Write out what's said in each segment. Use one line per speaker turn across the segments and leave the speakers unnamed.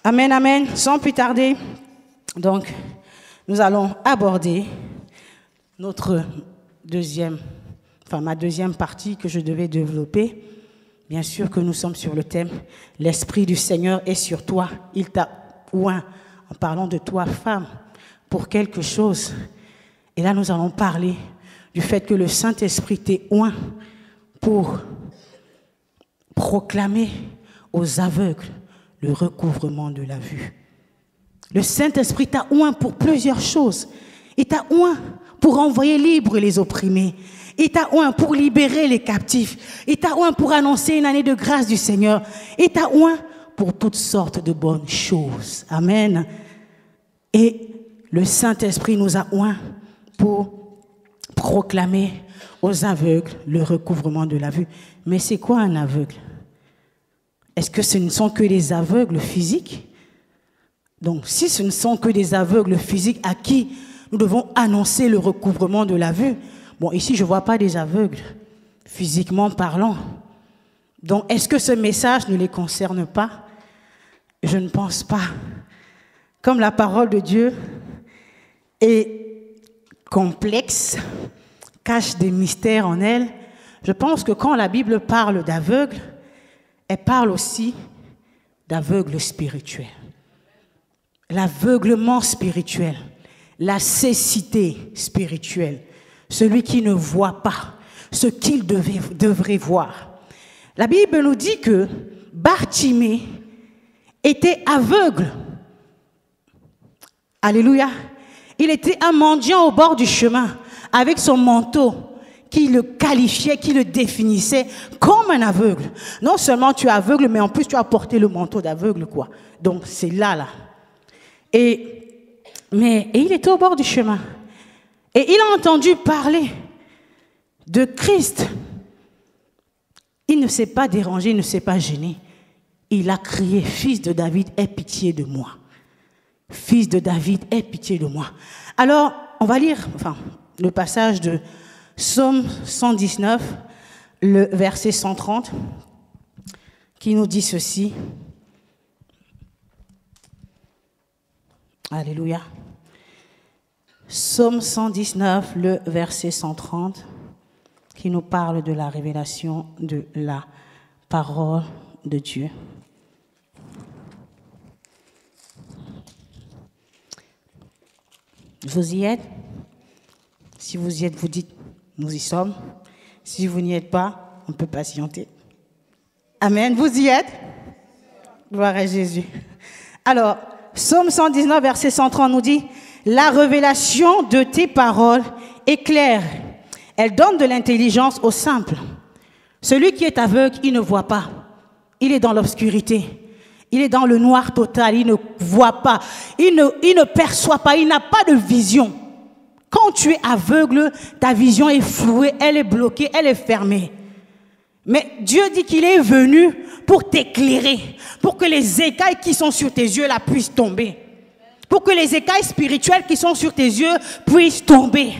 Amen, amen. Sans plus tarder, donc, nous allons aborder ma deuxième partie que je devais développer. Bien sûr que nous sommes sur le thème « L'Esprit du Seigneur est sur toi. Il t'a oint » en parlant de toi, femme, pour quelque chose. Et là, nous allons parler du fait que le Saint-Esprit t'est oint pour proclamer aux aveugles le recouvrement de la vue. Le Saint-Esprit t'a oint pour plusieurs choses. Il t'a oint pour envoyer libres les opprimés. Il t'a oint pour libérer les captifs. Il t'a oint pour annoncer une année de grâce du Seigneur. Il t'a oint pour toutes sortes de bonnes choses. Amen. Et le Saint-Esprit nous a oint pour proclamer aux aveugles le recouvrement de la vue. Mais c'est quoi un aveugle? Est-ce que ce ne sont que des aveugles physiques? Donc, si ce ne sont que des aveugles physiques à qui nous devons annoncer le recouvrement de la vue, bon, ici, je ne vois pas des aveugles, physiquement parlant. Donc, est-ce que ce message ne les concerne pas? Je ne pense pas. Comme la parole de Dieu est complexe, cache des mystères en elle, je pense que quand la Bible parle d'aveugles, elle parle aussi d'aveugles spirituels. L'aveuglement spirituel, la cécité spirituelle, celui qui ne voit pas ce qu'il devrait voir. La Bible nous dit que Bartimée était aveugle. Alléluia. Il était un mendiant au bord du chemin avec son manteau qui le qualifiait, qui le définissait comme un aveugle. Non seulement tu es aveugle, mais en plus tu as porté le manteau d'aveugle, quoi. Donc c'est là. Et il était au bord du chemin. Et il a entendu parler de Christ. Il ne s'est pas dérangé, il ne s'est pas gêné. Il a crié, « Fils de David, aie pitié de moi. Fils de David, aie pitié de moi. » Alors, on va lire le passage de Psaume 119, le verset 130, qui nous dit ceci. Alléluia. Psaume 119, le verset 130, qui nous parle de la révélation de la parole de Dieu. Vous y êtes? Si vous y êtes, vous dites, nous y sommes. Si vous n'y êtes pas, on peut patienter. Amen. Vous y êtes? Gloire à Jésus. Alors, Psaume 119, verset 130 nous dit, « La révélation de tes paroles est claire. Elle donne de l'intelligence aux simples. Celui qui est aveugle, il ne voit pas. Il est dans l'obscurité. Il est dans le noir total. Il ne voit pas. Il ne perçoit pas. Il n'a pas de vision. Quand tu es aveugle, ta vision est flouée, elle est bloquée, elle est fermée. Mais Dieu dit qu'il est venu pour t'éclairer, pour que les écailles qui sont sur tes yeux là puissent tomber. Pour que les écailles spirituelles qui sont sur tes yeux puissent tomber.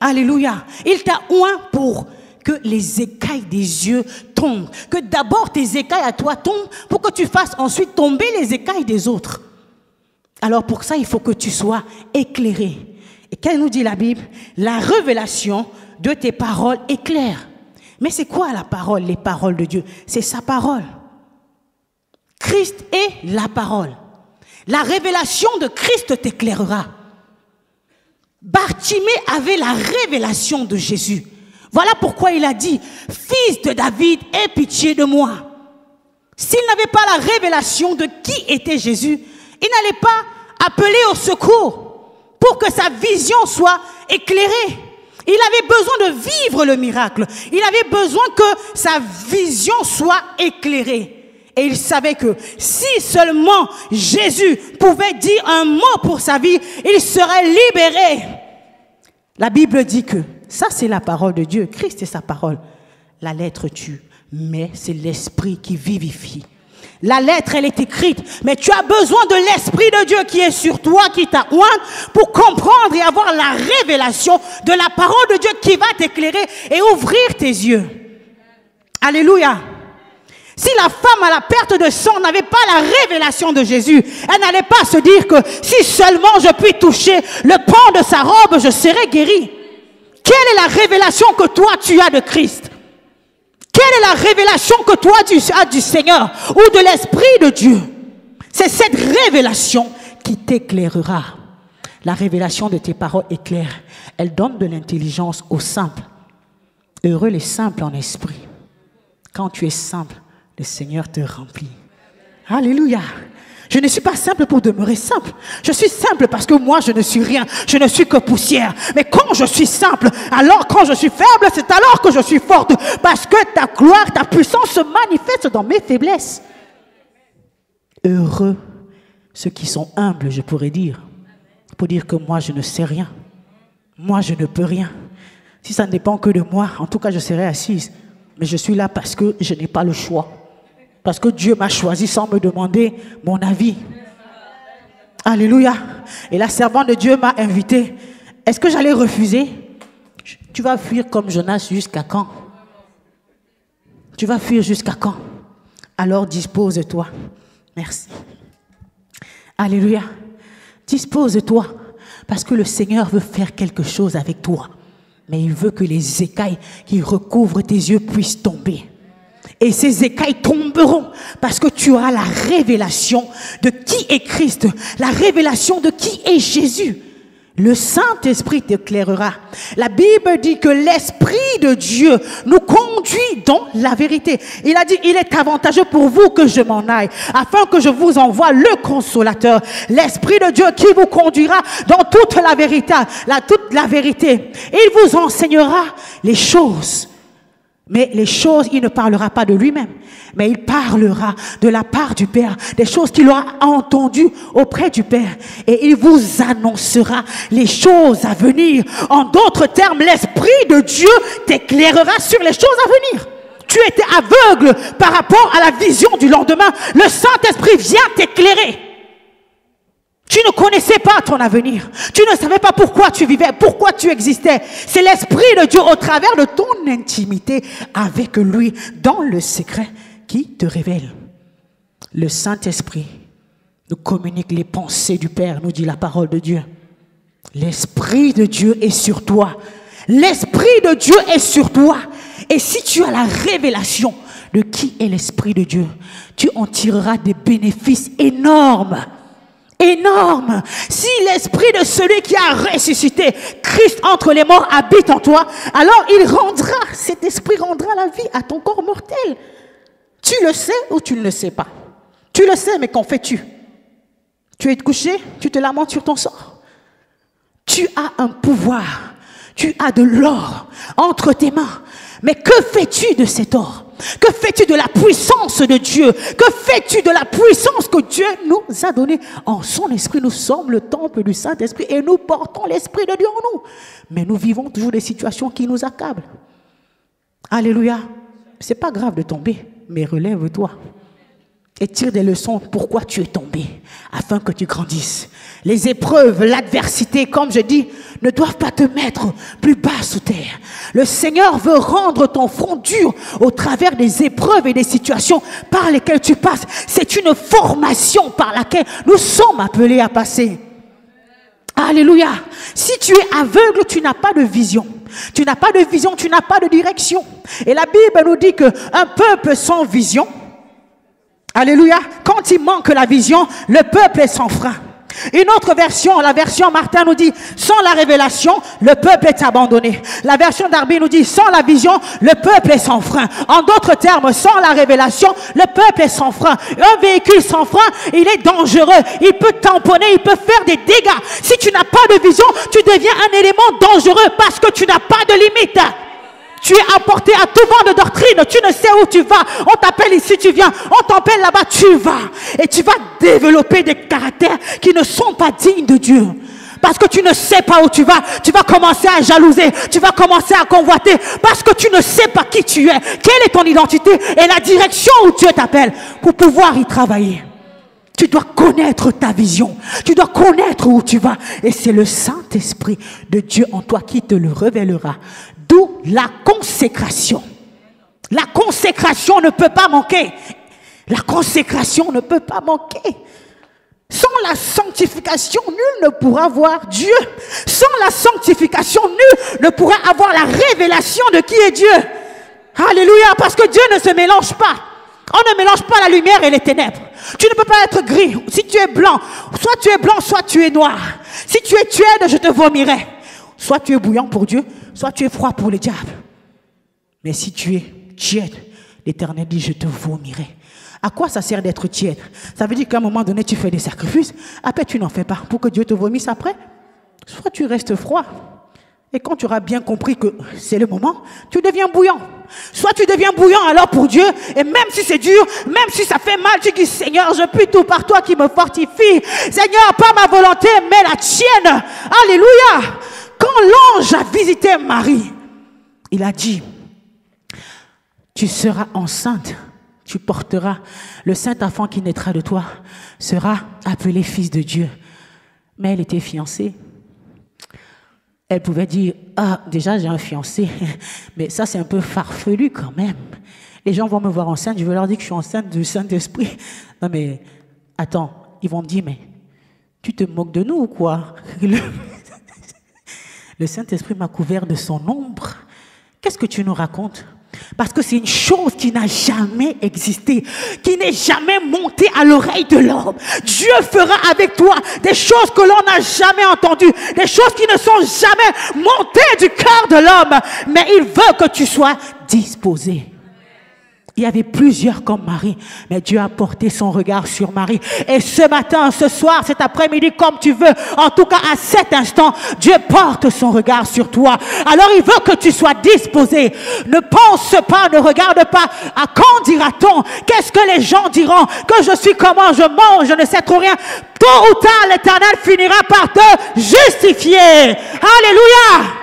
Alléluia. Il t'a oint pour que les écailles des yeux tombent. Que d'abord tes écailles à toi tombent pour que tu fasses ensuite tomber les écailles des autres. Alors pour ça, il faut que tu sois éclairé. Et qu'elle nous dit la Bible? La révélation de tes paroles est claire. Mais c'est quoi la parole, les paroles de Dieu? C'est sa parole. Christ est la parole. La révélation de Christ t'éclairera. Bartimée avait la révélation de Jésus. Voilà pourquoi il a dit, « Fils de David, aie pitié de moi. » S'il n'avait pas la révélation de qui était Jésus, il n'allait pas appeler au secours pour que sa vision soit éclairée. Il avait besoin de vivre le miracle. Il avait besoin que sa vision soit éclairée. Et il savait que si seulement Jésus pouvait dire un mot pour sa vie, il serait libéré. La Bible dit que ça, c'est la parole de Dieu. Christ est sa parole. La lettre tue, mais c'est l'esprit qui vivifie. La lettre, elle est écrite, mais tu as besoin de l'Esprit de Dieu qui est sur toi, qui t'a oint, pour comprendre et avoir la révélation de la parole de Dieu qui va t'éclairer et ouvrir tes yeux. Alléluia. Si la femme à la perte de sang n'avait pas la révélation de Jésus, elle n'allait pas se dire que si seulement je puis toucher le pan de sa robe, je serai guérie. Quelle est la révélation que toi tu as de Christ? Quelle est la révélation que toi tu as du Seigneur ou de l'Esprit de Dieu? C'est cette révélation qui t'éclairera. La révélation de tes paroles éclaire. Elle donne de l'intelligence aux simples. Heureux les simples en esprit. Quand tu es simple, le Seigneur te remplit. Alléluia. Je ne suis pas simple pour demeurer simple. Je suis simple parce que moi, je ne suis rien. Je ne suis que poussière. Mais quand je suis simple, alors quand je suis faible, c'est alors que je suis forte. Parce que ta gloire, ta puissance se manifeste dans mes faiblesses. Heureux ceux qui sont humbles, je pourrais dire. Pour dire que moi, je ne sais rien. Moi, je ne peux rien. Si ça ne dépend que de moi, en tout cas, je serai assise. Mais je suis là parce que je n'ai pas le choix. Parce que Dieu m'a choisi sans me demander mon avis. Alléluia. Et la servante de Dieu m'a invité. Est-ce que j'allais refuser? Tu vas fuir comme Jonas jusqu'à quand? Tu vas fuir jusqu'à quand? Alors dispose-toi. Merci. Alléluia. Dispose-toi. Parce que le Seigneur veut faire quelque chose avec toi. Mais il veut que les écailles qui recouvrent tes yeux puissent tomber. Et ces écailles tomberont parce que tu auras la révélation de qui est Christ, la révélation de qui est Jésus. Le Saint-Esprit t'éclairera. La Bible dit que l'Esprit de Dieu nous conduit dans la vérité. Il a dit, il est avantageux pour vous que je m'en aille, afin que je vous envoie le Consolateur, l'Esprit de Dieu qui vous conduira dans toute la vérité, toute la vérité. Il vous enseignera les choses. Mais les choses, il ne parlera pas de lui-même, mais il parlera de la part du Père, des choses qu'il aura entendues auprès du Père. Et il vous annoncera les choses à venir. En d'autres termes, l'Esprit de Dieu t'éclairera sur les choses à venir. Tu étais aveugle par rapport à la vision du lendemain. Le Saint-Esprit vient t'éclairer. Tu ne connaissais pas ton avenir. Tu ne savais pas pourquoi tu vivais, pourquoi tu existais. C'est l'Esprit de Dieu au travers de ton intimité avec lui, dans le secret, qui te révèle. Le Saint-Esprit nous communique les pensées du Père, nous dit la parole de Dieu. L'Esprit de Dieu est sur toi. L'Esprit de Dieu est sur toi. Et si tu as la révélation de qui est l'Esprit de Dieu, tu en tireras des bénéfices énormes. Énorme. Si l'esprit de celui qui a ressuscité Christ entre les morts habite en toi, alors cet esprit rendra la vie à ton corps mortel. Tu le sais ou tu ne le sais pas? Tu le sais, mais qu'en fais-tu? Tu es couché, tu te lamentes sur ton sort. Tu as un pouvoir, tu as de l'or entre tes mains. Mais que fais-tu de cet or? Que fais-tu de la puissance de Dieu? Que fais-tu de la puissance que Dieu nous a donnée en son esprit? Nous sommes le temple du Saint-Esprit et nous portons l'Esprit de Dieu en nous. Mais nous vivons toujours des situations qui nous accablent. Alléluia. C'est pas grave de tomber, mais relève-toi. Et tire des leçons pourquoi tu es tombé, afin que tu grandisses. Les épreuves, l'adversité, comme je dis, ne doivent pas te mettre plus bas sous terre. Le Seigneur veut rendre ton front dur au travers des épreuves et des situations par lesquelles tu passes. C'est une formation par laquelle nous sommes appelés à passer. Alléluia. Si tu es aveugle, tu n'as pas de vision. Tu n'as pas de vision, tu n'as pas de direction. Et la Bible nous dit qu'un peuple sans vision, alléluia, quand il manque la vision, le peuple est sans frein. Une autre version, la version Martin nous dit, sans la révélation, le peuple est abandonné. La version Darby nous dit, sans la vision, le peuple est sans frein. En d'autres termes, sans la révélation, le peuple est sans frein. Un véhicule sans frein, il est dangereux. Il peut tamponner, il peut faire des dégâts. Si tu n'as pas de vision, tu deviens un élément dangereux parce que tu n'as pas de limite. Tu es apporté à tout vent de doctrine. Tu ne sais où tu vas. On t'appelle ici, tu viens. On t'appelle là-bas, tu vas. Et tu vas développer des caractères qui ne sont pas dignes de Dieu. Parce que tu ne sais pas où tu vas. Tu vas commencer à jalouser. Tu vas commencer à convoiter. Parce que tu ne sais pas qui tu es. Quelle est ton identité et la direction où Dieu t'appelle pour pouvoir y travailler. Tu dois connaître ta vision. Tu dois connaître où tu vas. Et c'est le Saint-Esprit de Dieu en toi qui te le révélera. D'où la consécration. La consécration ne peut pas manquer. La consécration ne peut pas manquer. Sans la sanctification, nul ne pourra voir Dieu. Sans la sanctification, nul ne pourra avoir la révélation de qui est Dieu. Alléluia, parce que Dieu ne se mélange pas. On ne mélange pas la lumière et les ténèbres. Tu ne peux pas être gris. Si tu es blanc, soit tu es noir. Si tu es tiède, je te vomirai. Soit tu es bouillant pour Dieu, soit tu es froid pour le diable. Mais si tu es tiède, l'Éternel dit, je te vomirai. À quoi ça sert d'être tiède? Ça veut dire qu'à un moment donné, tu fais des sacrifices, après tu n'en fais pas pour que Dieu te vomisse après. Soit tu restes froid, et quand tu auras bien compris que c'est le moment, tu deviens bouillant. Soit tu deviens bouillant alors pour Dieu, et même si c'est dur, même si ça fait mal, tu dis, Seigneur, je prie tout par toi qui me fortifie. Seigneur, pas ma volonté, mais la tienne. Alléluia. Quand l'ange a visité Marie, il a dit, tu seras enceinte, tu porteras, le saint enfant qui naîtra de toi sera appelé fils de Dieu. Mais elle était fiancée. Elle pouvait dire, ah, déjà j'ai un fiancé, mais ça c'est un peu farfelu quand même. Les gens vont me voir enceinte, je vais leur dire que je suis enceinte du Saint-Esprit. Non mais, attends, ils vont me dire, mais tu te moques de nous ou quoi? Le Saint-Esprit m'a couvert de son ombre. Qu'est-ce que tu nous racontes? Parce que c'est une chose qui n'a jamais existé, qui n'est jamais montée à l'oreille de l'homme. Dieu fera avec toi des choses que l'on n'a jamais entendues, des choses qui ne sont jamais montées du cœur de l'homme. Mais il veut que tu sois disposé. Il y avait plusieurs comme Marie, mais Dieu a porté son regard sur Marie. Et ce matin, ce soir, cet après-midi, comme tu veux, en tout cas à cet instant, Dieu porte son regard sur toi. Alors il veut que tu sois disposé. Ne pense pas, ne regarde pas. À quand dira-t-on? Qu'est-ce que les gens diront? Que je suis comment? Je mange, je ne sais trop rien. Tôt ou tard, l'Éternel finira par te justifier. Alléluia!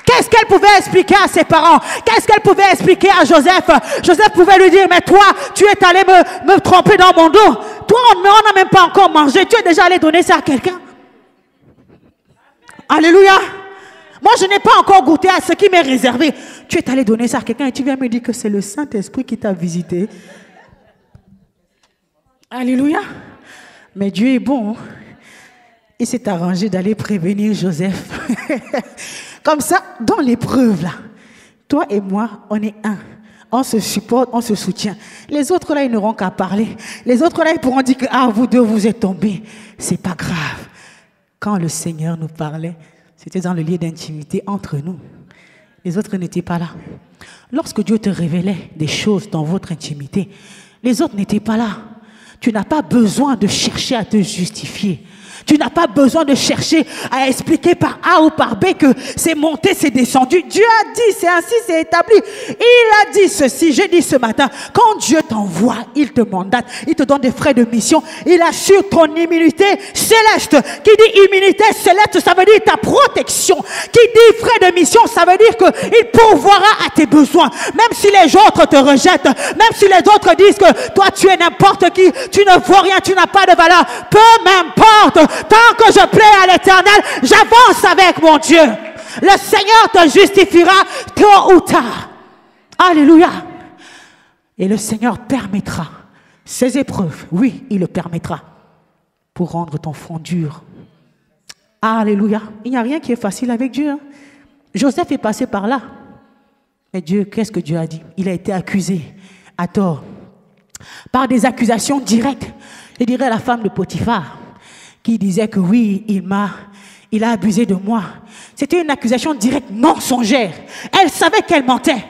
Qu'est-ce qu'elle pouvait expliquer à ses parents? Qu'est-ce qu'elle pouvait expliquer à Joseph? Joseph pouvait lui dire, mais toi, tu es allé me tromper dans mon dos. Toi, on n'a même pas encore mangé. Tu es déjà allé donner ça à quelqu'un? Alléluia. Moi, je n'ai pas encore goûté à ce qui m'est réservé. Tu es allé donner ça à quelqu'un et tu viens me dire que c'est le Saint-Esprit qui t'a visité. Alléluia. Mais Dieu est bon. Il s'est arrangé d'aller prévenir Joseph. Comme ça, dans l'épreuve là, toi et moi, on est un. On se supporte, on se soutient. Les autres là, ils n'auront qu'à parler. Les autres là, ils pourront dire que ah, vous deux, vous êtes tombés. C'est pas grave. Quand le Seigneur nous parlait, c'était dans le lieu d'intimité entre nous. Les autres n'étaient pas là. Lorsque Dieu te révélait des choses dans votre intimité, les autres n'étaient pas là. Tu n'as pas besoin de chercher à te justifier. Tu n'as pas besoin de chercher à expliquer par A ou par B que c'est monté, c'est descendu. Dieu a dit, c'est ainsi, c'est établi. Il a dit ceci, j'ai dit ce matin, quand Dieu t'envoie, il te mandate, il te donne des frais de mission, il assure ton immunité céleste. Qui dit immunité céleste, ça veut dire ta protection. Qui dit frais de mission, ça veut dire qu'il pourvoira à tes besoins. Même si les autres te rejettent, même si les autres disent que toi tu es n'importe qui, tu ne vaux rien, tu n'as pas de valeur, peu m'importe. Tant que je plais à l'Éternel, j'avance avec mon Dieu. Le Seigneur te justifiera tôt ou tard. Alléluia. Et le Seigneur permettra ces épreuves. Oui, il le permettra pour rendre ton front dur. Alléluia. Il n'y a rien qui est facile avec Dieu. Hein. Joseph est passé par là. Mais Dieu, qu'est-ce que Dieu a dit? Il a été accusé à tort par des accusations directes. Je dirais la femme de Potiphar, qui disait que oui, il a abusé de moi. C'était une accusation directe, mensongère. Elle savait qu'elle mentait.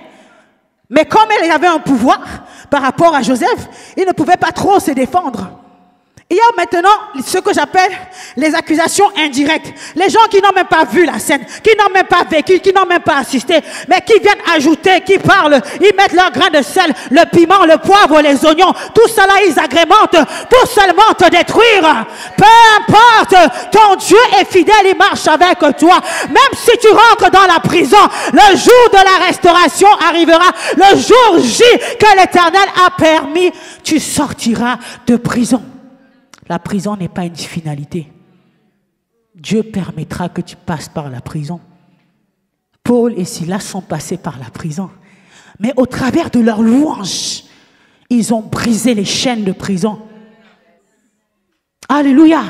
Mais comme elle avait un pouvoir par rapport à Joseph, il ne pouvait pas trop se défendre. Il y a maintenant ce que j'appelle les accusations indirectes. Les gens qui n'ont même pas vu la scène, qui n'ont même pas vécu, qui n'ont même pas assisté, mais qui viennent ajouter, qui parlent, ils mettent leur grain de sel, le piment, le poivre, les oignons, tout cela ils agrémentent pour seulement te détruire. Peu importe, ton Dieu est fidèle, il marche avec toi. Même si tu rentres dans la prison, le jour de la restauration arrivera, le jour J que l'Éternel a permis, tu sortiras de prison. La prison n'est pas une finalité. Dieu permettra que tu passes par la prison. Paul et Silas sont passés par la prison.
Mais au travers de leur louange, ils ont brisé les chaînes de prison. Alléluia.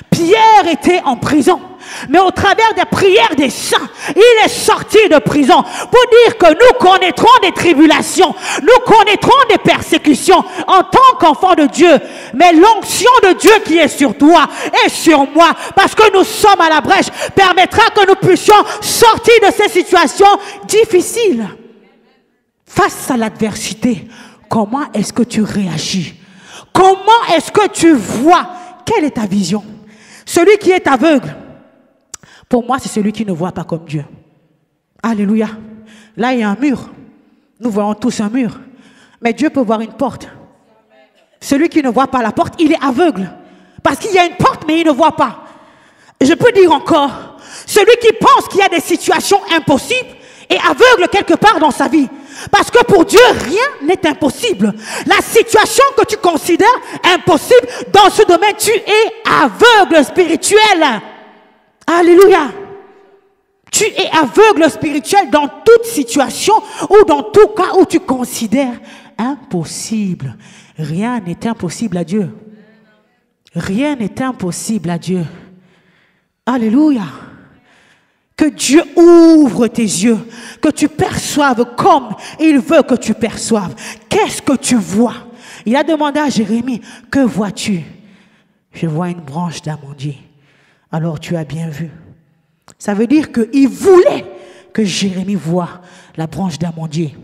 Pierre était en prison, mais au travers des prières des saints, il est sorti de prison pour dire que nous connaîtrons des tribulations, nous connaîtrons des persécutions en tant qu'enfants de Dieu. Mais l'onction de Dieu qui est sur toi et sur moi, parce que nous sommes à la brèche, permettra que nous puissions sortir de ces situations difficiles. Face à l'adversité, comment est-ce que tu réagis? Comment est-ce que tu vois? Quelle est ta vision? Celui qui est aveugle, pour moi, c'est celui qui ne voit pas comme Dieu. Alléluia. Là, il y a un mur. Nous voyons tous un mur. Mais Dieu peut voir une porte. Celui qui ne voit pas la porte, il est aveugle. Parce qu'il y a une porte, mais il ne voit pas. Je peux dire encore, celui qui pense qu'il y a des situations impossibles est aveugle quelque part dans sa vie. Parce que pour Dieu, rien n'est impossible. La situation que tu considères impossible, dans ce domaine, tu es aveugle spirituel. Alléluia. Tu es aveugle spirituel dans toute situation ou dans tout cas où tu considères impossible. Rien n'est impossible à Dieu. Rien n'est impossible à Dieu. Alléluia. Que Dieu ouvre tes yeux, que tu perçoives comme il veut que tu perçoives. Qu'est-ce que tu vois? Il a demandé à Jérémie, que vois-tu? Je vois une branche d'amandier. Alors tu as bien vu. Ça veut dire qu'il voulait que Jérémie voie la branche d'amandier.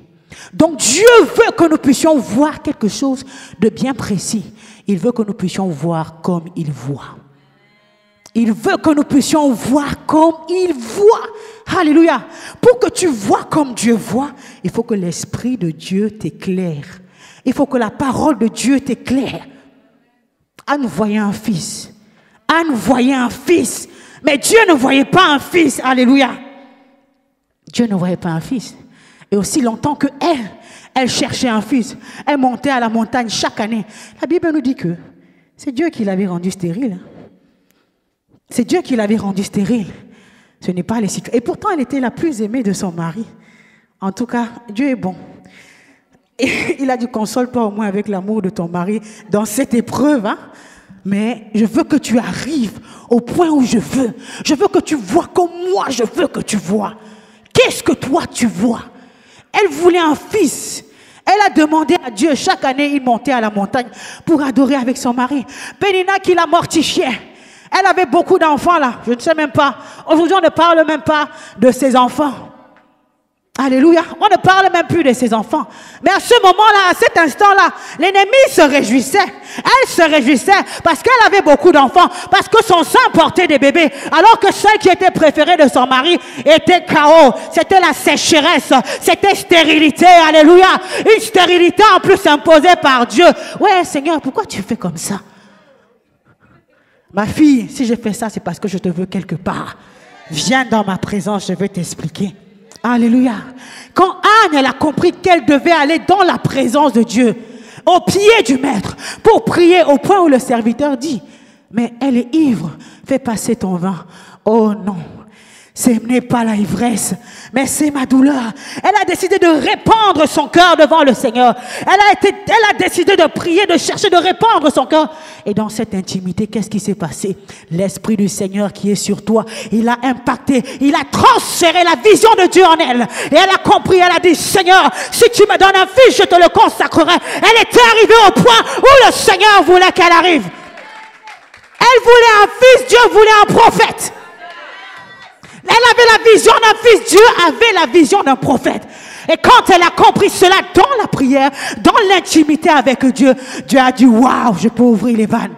Donc Dieu veut que nous puissions voir quelque chose de bien précis. Il veut que nous puissions voir comme il voit. Il veut que nous puissions voir comme il voit. Alléluia. Pour que tu vois comme Dieu voit, il faut que l'Esprit de Dieu t'éclaire. Il faut que la parole de Dieu t'éclaire. Anne voyait un fils. Anne voyait un fils. Mais Dieu ne voyait pas un fils. Alléluia. Dieu ne voyait pas un fils. Et aussi longtemps que elle cherchait un fils. Elle montait à la montagne chaque année. La Bible nous dit que c'est Dieu qui l'avait rendue stérile. C'est Dieu qui l'avait rendue stérile. Ce n'est pas les situations. Et pourtant, elle était la plus aimée de son mari. En tout cas, Dieu est bon. Et il a dit, console-toi au moins avec l'amour de ton mari dans cette épreuve. Hein? Mais je veux que tu arrives au point où je veux. Je veux que tu vois comme moi, je veux que tu vois. Qu'est-ce que toi, tu vois? Elle voulait un fils. Elle a demandé à Dieu. Chaque année, il montait à la montagne pour adorer avec son mari. Pénina qui la mortifiait. Elle avait beaucoup d'enfants là, je ne sais même pas. Aujourd'hui, on ne parle même pas de ses enfants. Alléluia. On ne parle même plus de ses enfants. Mais à ce moment-là, à cet instant-là, l'ennemi se réjouissait. Elle se réjouissait parce qu'elle avait beaucoup d'enfants, parce que son sein portait des bébés, alors que celle qui était préférée de son mari était chaos. C'était la sécheresse, c'était stérilité. Alléluia. Une stérilité en plus imposée par Dieu. Ouais, Seigneur, pourquoi tu fais comme ça? Ma fille, si je fais ça, c'est parce que je te veux quelque part. Viens dans ma présence, je vais t'expliquer. Alléluia. Quand Anne, elle a compris qu'elle devait aller dans la présence de Dieu, au pied du maître, pour prier au point où le serviteur dit, mais elle est ivre, fais passer ton vin. Oh non. Ce n'est pas la ivresse, mais c'est ma douleur. Elle a décidé de répandre son cœur devant le Seigneur. Elle a décidé de prier, de chercher, de répandre son cœur. Et dans cette intimité, qu'est-ce qui s'est passé? L'Esprit du Seigneur qui est sur toi, il a impacté, il a transféré la vision de Dieu en elle. Et elle a compris, elle a dit, Seigneur, si tu me donnes un fils, je te le consacrerai. Elle était arrivée au point où le Seigneur voulait qu'elle arrive. Elle voulait un fils, Dieu voulait un prophète. Elle avait la vision d'un fils, Dieu avait la vision d'un prophète. Et quand elle a compris cela dans la prière, dans l'intimité avec Dieu, Dieu a dit, waouh, je peux ouvrir les vannes.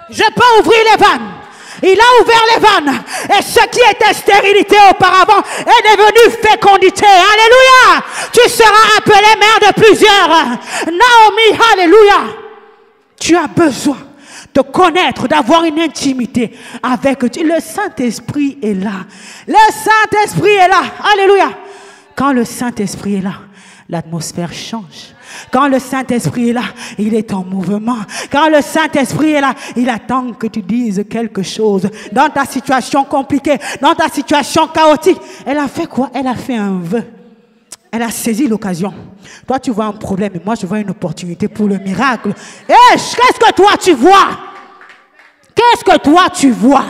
Je peux ouvrir les vannes. Il a ouvert les vannes. Et ce qui était stérilité auparavant est devenu fécondité. Alléluia. Tu seras appelé mère de plusieurs. Naomi, alléluia. Tu as besoin de connaître, d'avoir une intimité avec Dieu. Le Saint-Esprit est là. Le Saint-Esprit est là. Alléluia. Quand le Saint-Esprit est là, l'atmosphère change. Quand le Saint-Esprit est là, il est en mouvement. Quand le Saint-Esprit est là, il attend que tu dises quelque chose. Dans ta situation compliquée, dans ta situation chaotique, elle a fait quoi? Elle a fait un vœu. Elle a saisi l'occasion. Toi, tu vois un problème et moi, je vois une opportunité pour le miracle. Qu'est-ce que toi, tu vois? Qu'est-ce que toi, tu vois?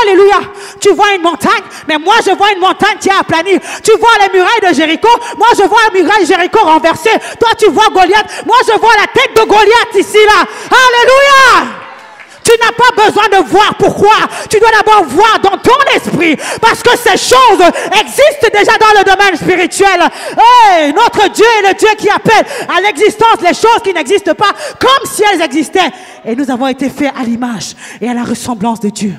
Alléluia. Tu vois une montagne, mais moi, je vois une montagne qui est aplanie. Tu vois les murailles de Jéricho, moi, je vois la muraille de Jéricho renversée. Toi, tu vois Goliath, moi, je vois la tête de Goliath ici, là. Alléluia. Tu n'as pas besoin de voir. Pourquoi? Tu dois d'abord voir dans ton esprit. Parce que ces choses existent déjà dans le domaine spirituel. Hey, notre Dieu est le Dieu qui appelle à l'existence les choses qui n'existent pas comme si elles existaient. Et nous avons été faits à l'image et à la ressemblance de Dieu.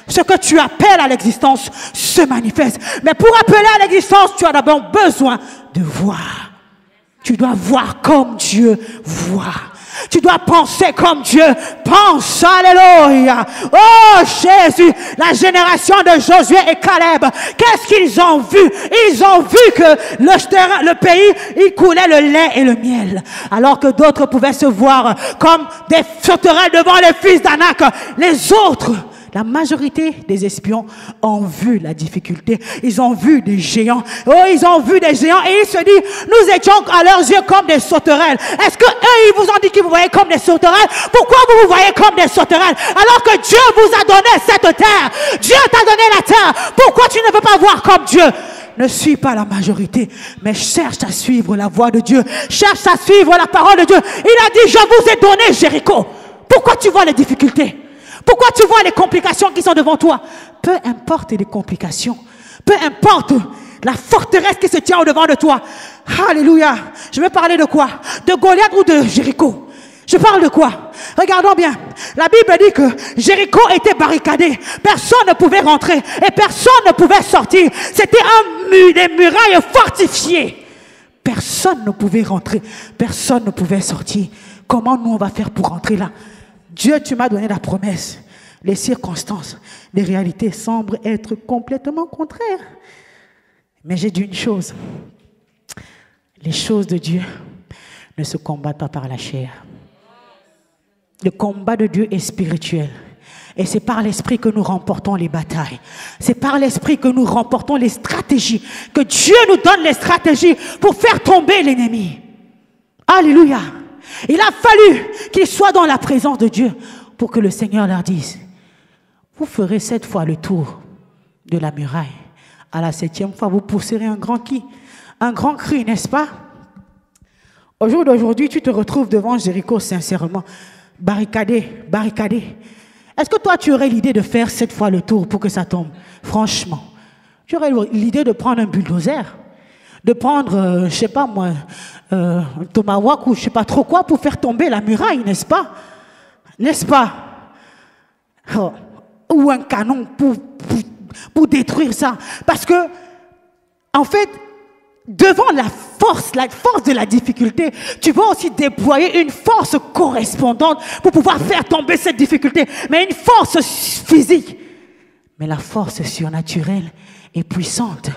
Ce que tu appelles à l'existence se manifeste. Mais pour appeler à l'existence, tu as d'abord besoin de voir. Tu dois voir comme Dieu voit. Tu dois penser comme Dieu pense. Alléluia. Oh Jésus, la génération de Josué et Caleb, qu'est-ce qu'ils ont vu? Ils ont vu que le pays, il coulait le lait et le miel. Alors que d'autres pouvaient se voir comme des sauterelles devant les fils d'Anak. Les autres, la majorité des espions ont vu la difficulté. Ils ont vu des géants. Oh, ils ont vu des géants et ils se disent, nous étions à leurs yeux comme des sauterelles. Est-ce que eux, ils vous ont dit qu'ils vous voyaient comme des sauterelles? Pourquoi vous vous voyez comme des sauterelles? Alors que Dieu vous a donné cette terre. Dieu t'a donné la terre. Pourquoi tu ne veux pas voir comme Dieu? Ne suis pas la majorité, mais cherche à suivre la voie de Dieu. Cherche à suivre la parole de Dieu. Il a dit, je vous ai donné Jéricho. Pourquoi tu vois les difficultés? Pourquoi tu vois les complications qui sont devant toi? Peu importe les complications, peu importe la forteresse qui se tient au-devant de toi. Alléluia. Je vais parler de quoi? De Goliath ou de Jéricho? Je parle de quoi? Regardons bien. La Bible dit que Jéricho était barricadé. Personne ne pouvait rentrer et personne ne pouvait sortir. C'était des murailles fortifiées. Personne ne pouvait rentrer. Personne ne pouvait sortir. Comment nous on va faire pour rentrer là? Dieu, tu m'as donné la promesse. Les circonstances, les réalités semblent être complètement contraires. Mais j'ai dit une chose. Les choses de Dieu ne se combattent pas par la chair. Le combat de Dieu est spirituel. Et c'est par l'esprit que nous remportons les batailles. C'est par l'esprit que nous remportons les stratégies. Que Dieu nous donne les stratégies pour faire tomber l'ennemi. Alléluia. Il a fallu qu'ils soient dans la présence de Dieu pour que le Seigneur leur dise, vous ferez 7 fois le tour de la muraille. À la 7e fois, vous pousserez un grand cri, n'est-ce pas? Au jour d'aujourd'hui, tu te retrouves devant Jéricho sincèrement, barricadé. Est-ce que toi, tu aurais l'idée de faire 7 fois le tour pour que ça tombe? Franchement, tu aurais l'idée de prendre un bulldozer? De prendre, je sais pas moi, un tomahawk ou je sais pas trop quoi pour faire tomber la muraille, n'est-ce pas? N'est-ce pas? Oh. Ou un canon pour détruire ça. Parce que, en fait, devant la force de la difficulté, tu vas aussi déployer une force correspondante pour pouvoir faire tomber cette difficulté. Mais une force physique. Mais la force surnaturelle est puissante.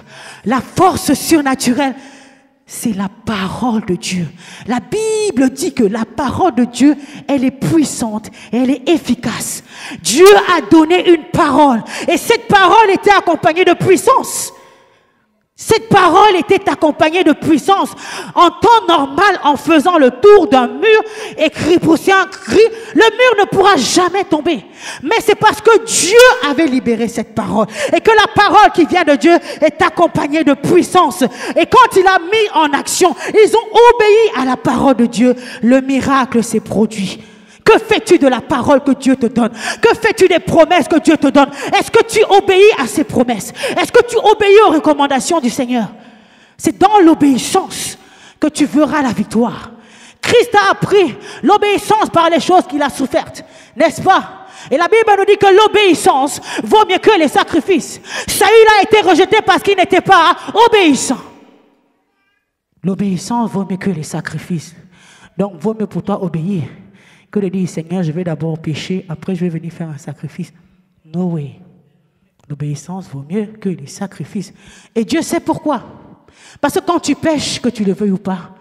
La force surnaturelle, c'est la parole de Dieu. La Bible dit que la parole de Dieu, elle est puissante et elle est efficace. Dieu a donné une parole et cette parole était accompagnée de puissance. Cette parole était accompagnée de puissance. En temps normal, en faisant le tour d'un mur et pousser un cri, le mur ne pourra jamais tomber. Mais c'est parce que Dieu avait libéré cette parole et que la parole qui vient de Dieu est accompagnée de puissance. Et quand il a mis en action, ils ont obéi à la parole de Dieu. Le miracle s'est produit. Que fais-tu de la parole que Dieu te donne? Que fais-tu des promesses que Dieu te donne? Est-ce que tu obéis à ces promesses? Est-ce que tu obéis aux recommandations du Seigneur? C'est dans l'obéissance que tu verras la victoire. Christ a appris l'obéissance par les choses qu'il a souffertes, n'est-ce pas? Et la Bible nous dit que l'obéissance vaut mieux que les sacrifices. Saül a été rejeté parce qu'il n'était pas obéissant. L'obéissance vaut mieux que les sacrifices. Donc, vaut mieux pour toi obéir que de dire, Seigneur, je vais d'abord pécher, après je vais venir faire un sacrifice. No way. L'obéissance vaut mieux que les sacrifices. Et Dieu sait pourquoi. Parce que quand tu pêches, que tu le veuilles ou pas,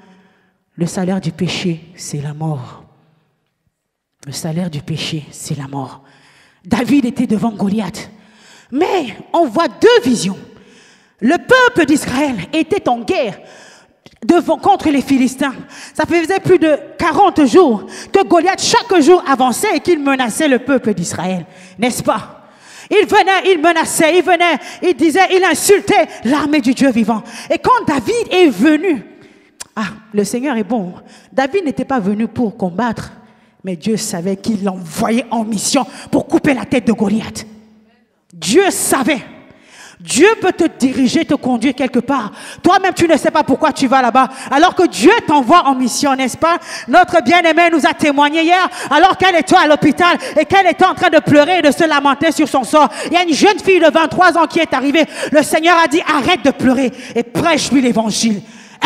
le salaire du péché, c'est la mort. Le salaire du péché, c'est la mort. David était devant Goliath. Mais on voit 2 visions. Le peuple d'Israël était en guerre contre les Philistins. Ça faisait plus de 40 jours que Goliath chaque jour avançait et qu'il menaçait le peuple d'Israël. N'est-ce pas? Il venait, il menaçait, il disait, il insultait l'armée du Dieu vivant. Et quand David est venu, le Seigneur est bon. David n'était pas venu pour combattre, mais Dieu savait qu'il l'envoyait en mission pour couper la tête de Goliath. Dieu savait. Dieu peut te diriger, te conduire quelque part. Toi-même, tu ne sais pas pourquoi tu vas là-bas. Alors que Dieu t'envoie en mission, n'est-ce pas? Notre bien-aimée nous a témoigné hier, alors qu'elle était à l'hôpital et qu'elle était en train de pleurer et de se lamenter sur son sort. Il y a une jeune fille de 23 ans qui est arrivée. Le Seigneur a dit, arrête de pleurer et prêche-lui l'évangile.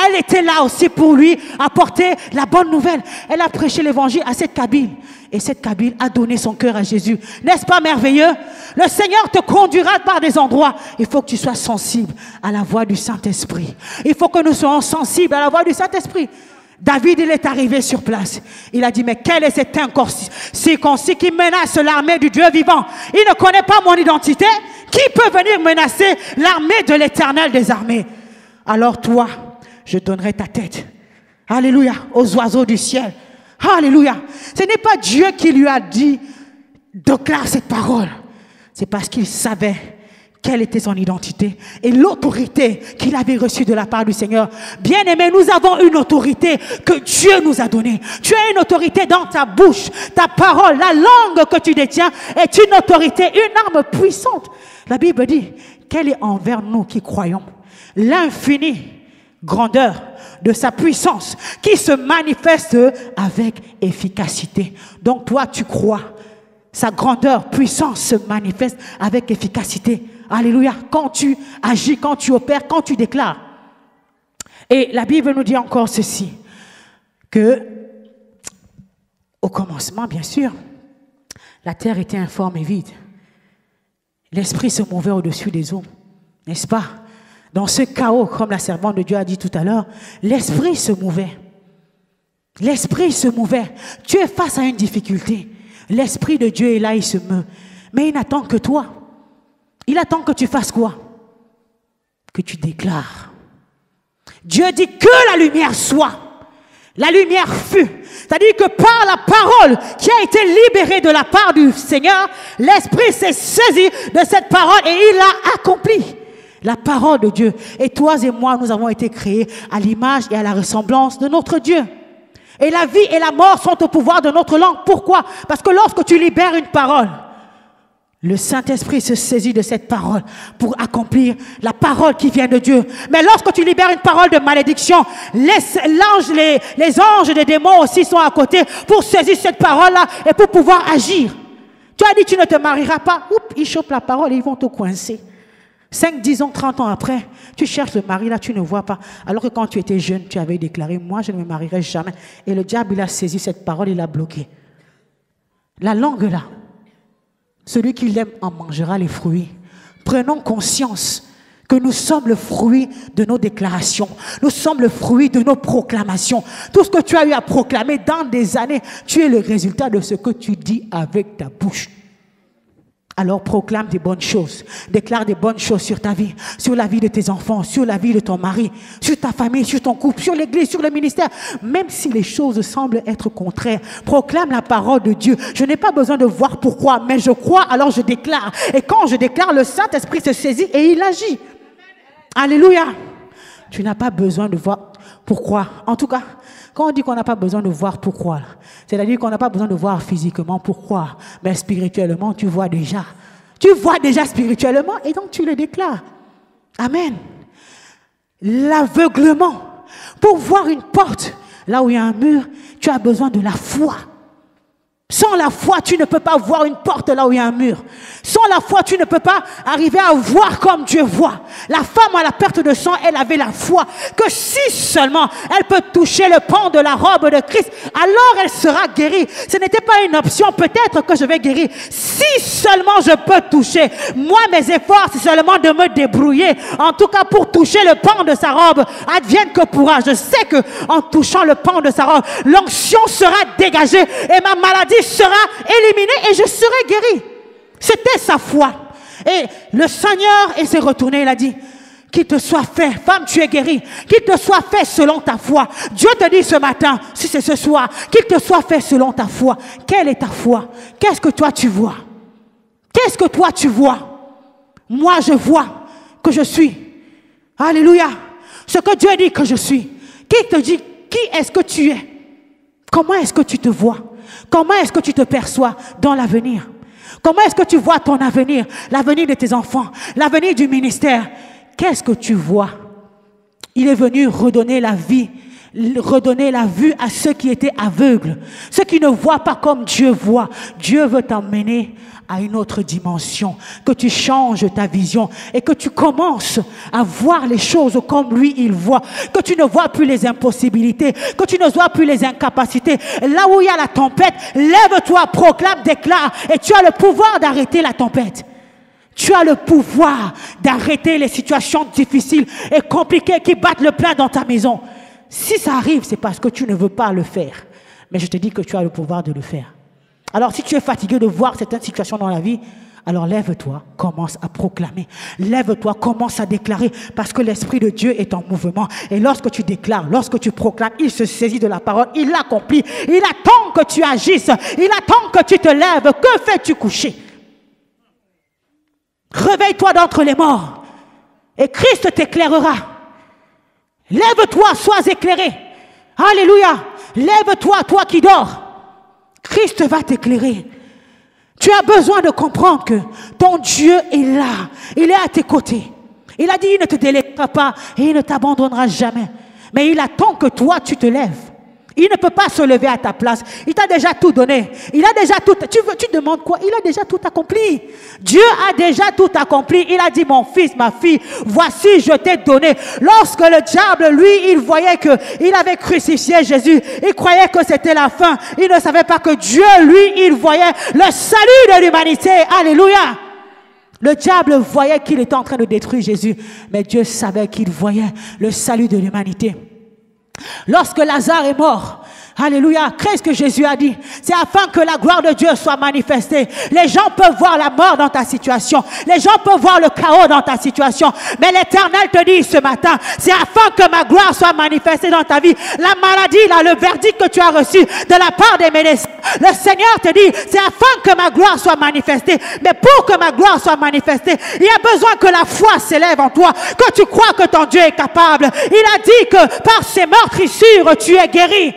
Elle était là aussi pour lui apporter la bonne nouvelle. Elle a prêché l'évangile à cette cabine. Et cette cabine a donné son cœur à Jésus. N'est-ce pas merveilleux? Le Seigneur te conduira par des endroits. Il faut que tu sois sensible à la voix du Saint-Esprit. Il faut que nous soyons sensibles à la voix du Saint-Esprit. David, il est arrivé sur place. Il a dit, mais quel est cet incirconcis qui menace l'armée du Dieu vivant? Il ne connaît pas mon identité. Qui peut venir menacer l'armée de l'Éternel des armées? Alors toi, je donnerai ta tête, alléluia, aux oiseaux du ciel. Alléluia. Ce n'est pas Dieu qui lui a dit, déclare cette parole. C'est parce qu'il savait quelle était son identité et l'autorité qu'il avait reçue de la part du Seigneur. Bien-aimé, nous avons une autorité que Dieu nous a donnée. Tu as une autorité dans ta bouche, ta parole, la langue que tu détiens est une autorité, une arme puissante. La Bible dit, quelle est envers nous qui croyons l'infini grandeur de sa puissance qui se manifeste avec efficacité. Donc toi, tu crois. Sa grandeur, puissance se manifeste avec efficacité. Alléluia. Quand tu agis, quand tu opères, quand tu déclares. Et la Bible nous dit encore ceci, que au commencement, bien sûr, la terre était informe et vide. L'esprit se mouvait au-dessus des eaux, n'est-ce pas? Dans ce chaos, comme la servante de Dieu a dit tout à l'heure, l'esprit se mouvait. L'esprit se mouvait. Tu es face à une difficulté. L'esprit de Dieu est là, il se meut. Mais il n'attend que toi. Il attend que tu fasses quoi? Que tu déclares. Dieu dit que la lumière soit. La lumière fut. C'est-à-dire que par la parole qui a été libérée de la part du Seigneur, l'esprit s'est saisi de cette parole et il l'a accomplie. La parole de Dieu. Et toi et moi, nous avons été créés à l'image et à la ressemblance de notre Dieu. Et la vie et la mort sont au pouvoir de notre langue. Pourquoi? Parce que lorsque tu libères une parole, le Saint-Esprit se saisit de cette parole pour accomplir la parole qui vient de Dieu. Mais lorsque tu libères une parole de malédiction, les anges des démons aussi sont à côté pour saisir cette parole-là et pour pouvoir agir. Tu as dit tu ne te marieras pas. Oups, ils chopent la parole et ils vont te coincer. 5, 10 ans, 30 ans après, tu cherches le mari là, tu ne vois pas. Alors que quand tu étais jeune, tu avais déclaré, moi je ne me marierai jamais. Et le diable, il a saisi cette parole, il l'a bloquée. La langue là, celui qui l'aime en mangera les fruits. Prenons conscience que nous sommes le fruit de nos déclarations. Nous sommes le fruit de nos proclamations. Tout ce que tu as eu à proclamer dans des années, tu es le résultat de ce que tu dis avec ta bouche. Alors proclame des bonnes choses, déclare des bonnes choses sur ta vie, sur la vie de tes enfants, sur la vie de ton mari, sur ta famille, sur ton couple, sur l'église, sur le ministère. Même si les choses semblent être contraires, proclame la parole de Dieu. Je n'ai pas besoin de voir pourquoi, mais je crois, alors je déclare. Et quand je déclare, le Saint-Esprit se saisit et il agit. Alléluia. Tu n'as pas besoin de voir pourquoi. En tout cas, quand on dit qu'on n'a pas besoin de voir pourquoi, c'est-à-dire qu'on n'a pas besoin de voir physiquement pourquoi, mais spirituellement, tu vois déjà. Tu vois déjà spirituellement et donc tu le déclares. Amen. L'aveuglement. Pour voir une porte, là où il y a un mur, tu as besoin de la foi. Sans la foi, tu ne peux pas voir une porte là où il y a un mur. Sans la foi, tu ne peux pas arriver à voir comme Dieu voit. La femme à la perte de sang, elle avait la foi que si seulement elle peut toucher le pan de la robe de Christ, alors elle sera guérie. Ce n'était pas une option, peut-être que je vais guérir. Si seulement je peux toucher, moi mes efforts, c'est seulement de me débrouiller. En tout cas, pour toucher le pan de sa robe, advienne que pourra. Je sais que en touchant le pan de sa robe, l'onction sera dégagée et ma maladie sera éliminée et je serai guéri. C'était sa foi. Et le Seigneur s'est retourné, il a dit, qu'il te soit fait. Femme, tu es guérie. Qu'il te soit fait selon ta foi. Dieu te dit ce matin, si c'est ce soir, qu'il te soit fait selon ta foi. Quelle est ta foi? Qu'est-ce que toi tu vois? Qu'est-ce que toi tu vois? Moi je vois que je suis. Alléluia. Ce que Dieu dit que je suis. Qui te dit, qui est-ce que tu es? Comment est-ce que tu te vois? Comment est-ce que tu te perçois dans l'avenir? Comment est-ce que tu vois ton avenir? L'avenir de tes enfants, l'avenir du ministère. Qu'est-ce que tu vois? Il est venu redonner la vie, redonner la vue à ceux qui étaient aveugles, ceux qui ne voient pas comme Dieu voit. Dieu veut t'emmener à une autre dimension, que tu changes ta vision et que tu commences à voir les choses comme lui il voit, que tu ne vois plus les impossibilités, que tu ne vois plus les incapacités. Là où il y a la tempête, lève-toi, proclame, déclare, et tu as le pouvoir d'arrêter la tempête. Tu as le pouvoir d'arrêter les situations difficiles et compliquées qui battent le plein dans ta maison. Si ça arrive, c'est parce que tu ne veux pas le faire. Mais je te dis que tu as le pouvoir de le faire. Alors si tu es fatigué de voir certaines situations dans la vie, alors lève-toi, commence à proclamer. Lève-toi, commence à déclarer, parce que l'Esprit de Dieu est en mouvement. Et lorsque tu déclares, lorsque tu proclames, il se saisit de la parole, il l'accomplit. Il attend que tu agisses, il attend que tu te lèves. Que fais-tu coucher? Réveille-toi d'entre les morts et Christ t'éclairera. Lève-toi, sois éclairé. Alléluia. Lève-toi, toi qui dors. Christ va t'éclairer. Tu as besoin de comprendre que ton Dieu est là. Il est à tes côtés. Il a dit, il ne te délaissera pas et il ne t'abandonnera jamais. Mais il attend que toi, tu te lèves. Il ne peut pas se lever à ta place. Il t'a déjà tout donné. Il a déjà tout. Tu demandes quoi? Il a déjà tout accompli. Dieu a déjà tout accompli. Il a dit, mon fils, ma fille, voici, je t'ai donné. Lorsque le diable, lui, il voyait qu'il avait crucifié Jésus, il croyait que c'était la fin. Il ne savait pas que Dieu, lui, il voyait le salut de l'humanité. Alléluia. Le diable voyait qu'il était en train de détruire Jésus. Mais Dieu savait qu'il voyait le salut de l'humanité. Lorsque Lazare est mort, alléluia, qu'est-ce que Jésus a dit? C'est afin que la gloire de Dieu soit manifestée. Les gens peuvent voir la mort dans ta situation. Les gens peuvent voir le chaos dans ta situation. Mais l'Éternel te dit ce matin, c'est afin que ma gloire soit manifestée dans ta vie. La maladie, là, le verdict que tu as reçu de la part des médecins, le Seigneur te dit, c'est afin que ma gloire soit manifestée. Mais pour que ma gloire soit manifestée, il y a besoin que la foi s'élève en toi, que tu crois que ton Dieu est capable. Il a dit que par ses meurtrissures, tu es guéri.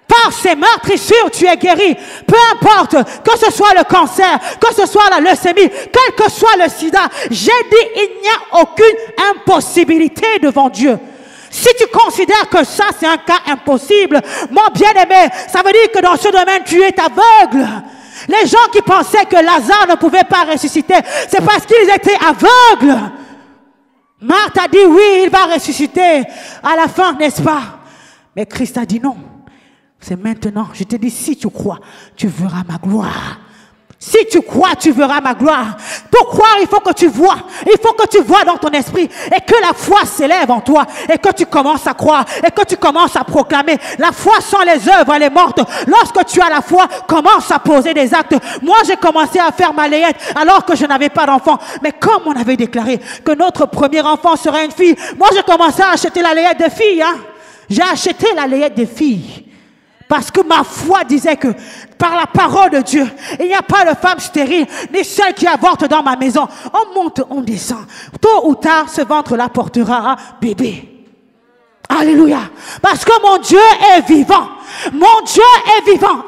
Par ces meurtrissures, tu es guéri. Peu importe, que ce soit le cancer, que ce soit la leucémie, quel que soit le sida, j'ai dit, il n'y a aucune impossibilité devant Dieu. Si tu considères que ça, c'est un cas impossible, mon bien-aimé, ça veut dire que dans ce domaine, tu es aveugle. Les gens qui pensaient que Lazare ne pouvait pas ressusciter, c'est parce qu'ils étaient aveugles. Marthe a dit, oui, il va ressusciter à la fin, n'est-ce pas? Mais Christ a dit non. C'est maintenant. Je te dis, si tu crois, tu verras ma gloire. Si tu crois, tu verras ma gloire. Pour croire, il faut que tu vois. Il faut que tu vois dans ton esprit. Et que la foi s'élève en toi. Et que tu commences à croire. Et que tu commences à proclamer. La foi sans les œuvres, elle est morte. Lorsque tu as la foi, commence à poser des actes. Moi, j'ai commencé à faire ma layette alors que je n'avais pas d'enfant. Mais comme on avait déclaré que notre premier enfant serait une fille, moi, j'ai commencé à acheter la layette des filles. Hein. J'ai acheté la layette des filles. Parce que ma foi disait que par la parole de Dieu, il n'y a pas de femme stérile, ni celle qui avorte dans ma maison. On monte, on descend. Tôt ou tard, ce ventre-là portera un bébé. Alléluia. Parce que mon Dieu est vivant. Mon Dieu est vivant.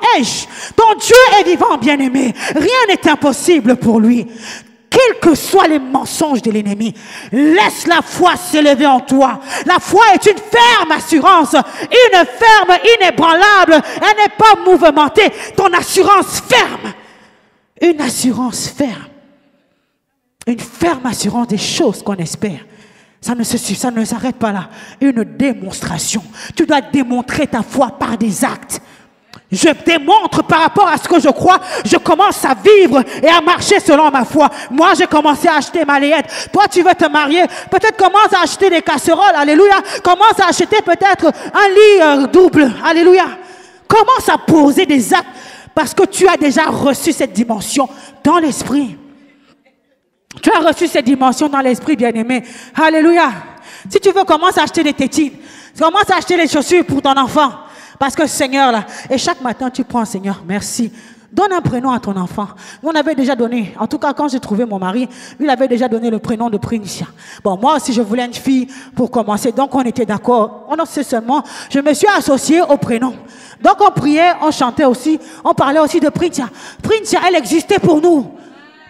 Ton Dieu est vivant, bien-aimé. Rien n'est impossible pour lui. Quels que soient les mensonges de l'ennemi, laisse la foi s'élever en toi. La foi est une ferme assurance, une ferme inébranlable. Elle n'est pas mouvementée. Ton assurance ferme. Une assurance ferme. Une ferme assurance des choses qu'on espère. Ça ne s'arrête pas là. Une démonstration. Tu dois démontrer ta foi par des actes. Je démontre par rapport à ce que je crois, je commence à vivre et à marcher selon ma foi. Moi, j'ai commencé à acheter ma layette. Toi, tu veux te marier, peut-être commence à acheter des casseroles, alléluia. Commence à acheter peut-être un lit double, alléluia. Commence à poser des actes parce que tu as déjà reçu cette dimension dans l'esprit. Tu as reçu cette dimension dans l'esprit, bien-aimé. Alléluia. Si tu veux, commence à acheter des tétines. Commence à acheter des chaussures pour ton enfant. Parce que Seigneur, là, et chaque matin, tu prends, Seigneur, merci. Donne un prénom à ton enfant. On avait déjà donné, en tout cas quand j'ai trouvé mon mari, il avait déjà donné le prénom de Princia. Bon, moi aussi je voulais une fille pour commencer, donc on était d'accord. On sait seulement, je me suis associée au prénom. Donc on priait, on chantait aussi, on parlait aussi de Princia. Princia, elle existait pour nous.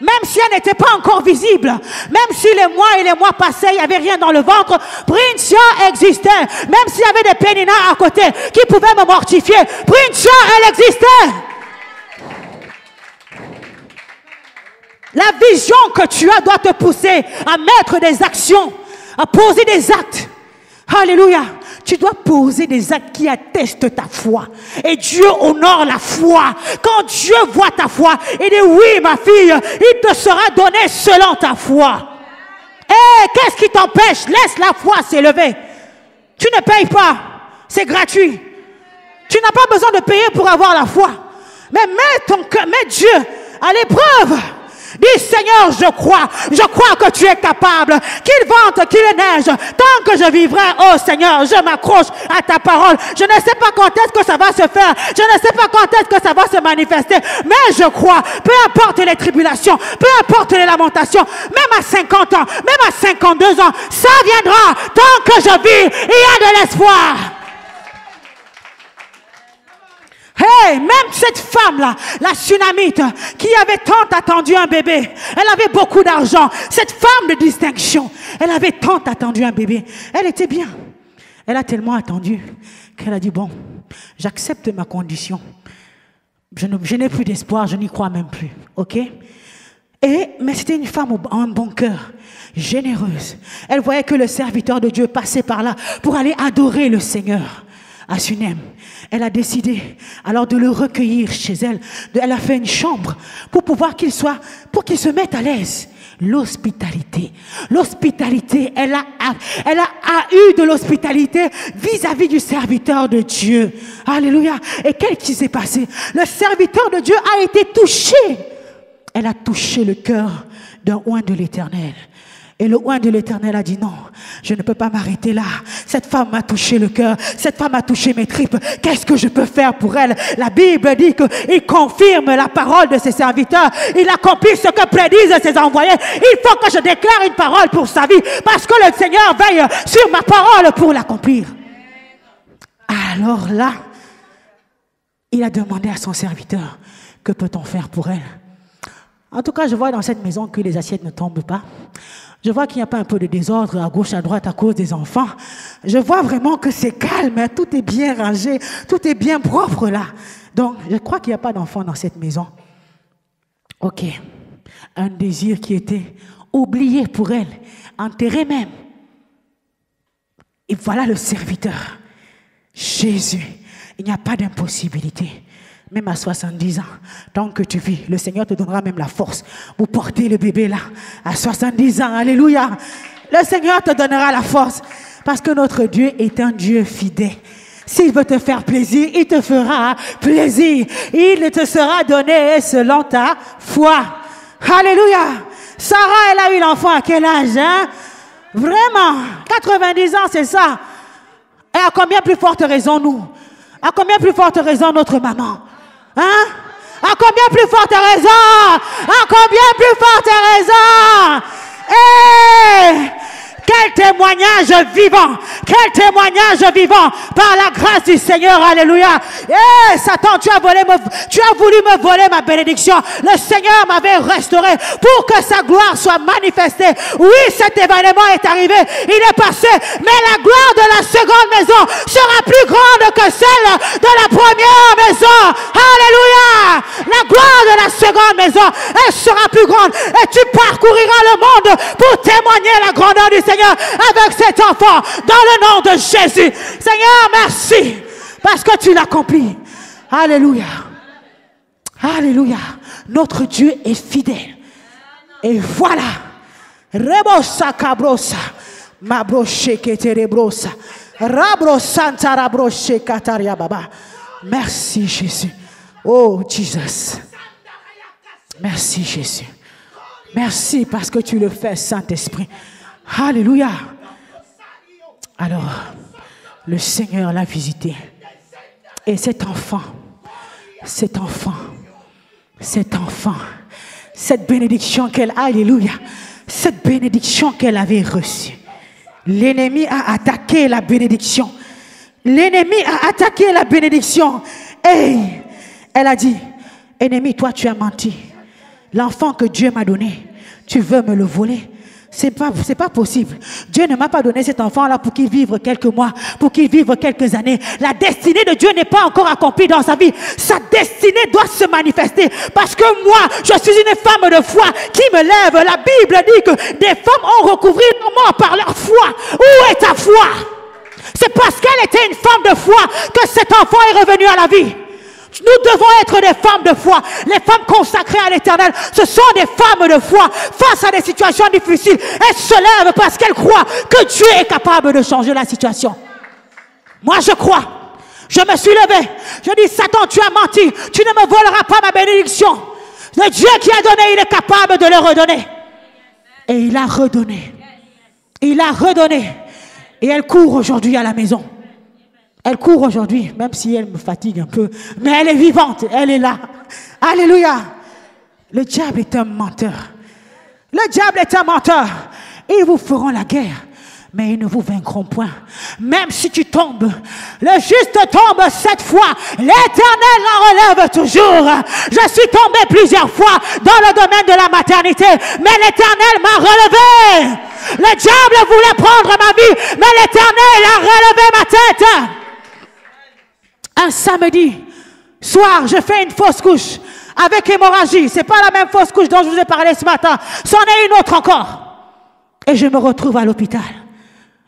Même si elle n'était pas encore visible, même si les mois et les mois passaient, il n'y avait rien dans le ventre, Princia existait. Même s'il y avait des péninas à côté qui pouvaient me mortifier, Princia, elle existait. La vision que tu as doit te pousser à mettre des actions, à poser des actes. Alléluia. Tu dois poser des actes qui attestent ta foi. Et Dieu honore la foi. Quand Dieu voit ta foi, il dit oui ma fille, il te sera donné selon ta foi. Et qu'est-ce qui t'empêche? Laisse la foi s'élever. Tu ne payes pas. C'est gratuit. Tu n'as pas besoin de payer pour avoir la foi. Mais mets Dieu à l'épreuve. Dis Seigneur, je crois que tu es capable, qu'il vente, qu'il neige, tant que je vivrai, oh Seigneur, je m'accroche à ta parole. Je ne sais pas quand est-ce que ça va se faire, je ne sais pas quand est-ce que ça va se manifester, mais je crois, peu importe les tribulations, peu importe les lamentations, même à 50 ans, même à 52 ans, ça viendra, tant que je vis, il y a de l'espoir. Hey, même cette femme-là, la Sunamite, qui avait tant attendu un bébé, elle avait beaucoup d'argent. Cette femme de distinction, elle avait tant attendu un bébé. Elle était bien. Elle a tellement attendu qu'elle a dit, bon, j'accepte ma condition. Je n'ai plus d'espoir, je n'y crois même plus. Ok? Mais c'était une femme en bon cœur, généreuse. Elle voyait que le serviteur de Dieu passait par là pour aller adorer le Seigneur. À Sunem, elle a décidé alors de le recueillir chez elle. Elle a fait une chambre pour pouvoir qu'il se mette à l'aise. L'hospitalité. L'hospitalité, elle a eu de l'hospitalité vis-à-vis du serviteur de Dieu. Alléluia. Et qu'est-ce qui s'est passé? Le serviteur de Dieu a été touché. Elle a touché le cœur d'un oint de l'Éternel. Et le oint de l'Éternel a dit non, je ne peux pas m'arrêter là. Cette femme m'a touché le cœur, cette femme a touché mes tripes. Qu'est-ce que je peux faire pour elle? La Bible dit qu'il confirme la parole de ses serviteurs. Il accomplit ce que prédisent ses envoyés. Il faut que je déclare une parole pour sa vie, parce que le Seigneur veille sur ma parole pour l'accomplir. Alors là, il a demandé à son serviteur, que peut-on faire pour elle? En tout cas, je vois dans cette maison que les assiettes ne tombent pas. Je vois qu'il n'y a pas un peu de désordre à gauche, à droite à cause des enfants. Je vois vraiment que c'est calme, hein, tout est bien rangé, tout est bien propre là. Donc, je crois qu'il n'y a pas d'enfants dans cette maison. Ok. Un désir qui était oublié pour elle, enterré même. Et voilà le serviteur. Jésus, il n'y a pas d'impossibilité. Même à 70 ans, tant que tu vis, le Seigneur te donnera même la force pour porter le bébé là. À 70 ans, alléluia. Le Seigneur te donnera la force. Parce que notre Dieu est un Dieu fidèle. S'il veut te faire plaisir, il te fera plaisir. Il te sera donné selon ta foi. Alléluia. Sarah, elle a eu l'enfant à quel âge, hein? Vraiment, 90 ans, c'est ça. Et à combien plus forte raison nous? À combien plus forte raison notre maman? Hein? À combien plus forte raison? À combien plus forte raison? Quel témoignage vivant! Quel témoignage vivant par la grâce du Seigneur, alléluia! Satan, tu as voulu me voler ma bénédiction. Le Seigneur m'avait restauré pour que sa gloire soit manifestée. Oui, cet événement est arrivé, il est passé, mais la gloire de la seconde maison sera plus grande que celle de la première maison. Alléluia! La gloire de la seconde maison, elle sera plus grande et tu parcouriras le monde pour témoigner la grandeur du Seigneur avec cet enfant dans le nom de Jésus. Seigneur, merci parce que tu l'accomplis. Alléluia. Alléluia. Notre Dieu est fidèle. Et voilà. Rebosa cabrosa. Mabroche keterebrosa. Rabrosanta rabroche kataria baba. Merci Jésus. Oh Jesus. Merci Jésus. Merci parce que tu le fais, Saint-Esprit. Alléluia. Alors, le Seigneur l'a visité. Et cet enfant, cette bénédiction qu'elle, alléluia, cette bénédiction qu'elle avait reçue, l'ennemi a attaqué la bénédiction. L'ennemi a attaqué la bénédiction. Et elle a dit, ennemi, toi tu as menti. L'enfant que Dieu m'a donné, tu veux me le voler? C'est pas possible. Dieu ne m'a pas donné cet enfant-là pour qu'il vive quelques mois, pour qu'il vive quelques années. La destinée de Dieu n'est pas encore accomplie dans sa vie. Sa destinée doit se manifester. Parce que moi, je suis une femme de foi qui me lève. La Bible dit que des femmes ont recouvert nos morts par leur foi. Où est ta foi? C'est parce qu'elle était une femme de foi que cet enfant est revenu à la vie. Nous devons être des femmes de foi. Les femmes consacrées à l'Éternel, ce sont des femmes de foi. Face à des situations difficiles, elles se lèvent parce qu'elles croient que Dieu est capable de changer la situation. Moi, je crois. Je me suis levé. Je dis, Satan, tu as menti. Tu ne me voleras pas ma bénédiction. Le Dieu qui a donné, il est capable de le redonner. Et il a redonné. Il a redonné. Et elle court aujourd'hui à la maison. Elle court aujourd'hui, même si elle me fatigue un peu. Mais elle est vivante, elle est là. Alléluia. Le diable est un menteur. Le diable est un menteur. Ils vous feront la guerre, mais ils ne vous vaincront point. Même si tu tombes, le juste tombe 7 fois. L'Éternel la relève toujours. Je suis tombé plusieurs fois dans le domaine de la maternité, mais l'Éternel m'a relevé. Le diable voulait prendre ma vie, mais l'Éternel a relevé ma tête. Un samedi soir, je fais une fausse couche avec hémorragie. C'est pas la même fausse couche dont je vous ai parlé ce matin. C'en est une autre encore. Et je me retrouve à l'hôpital.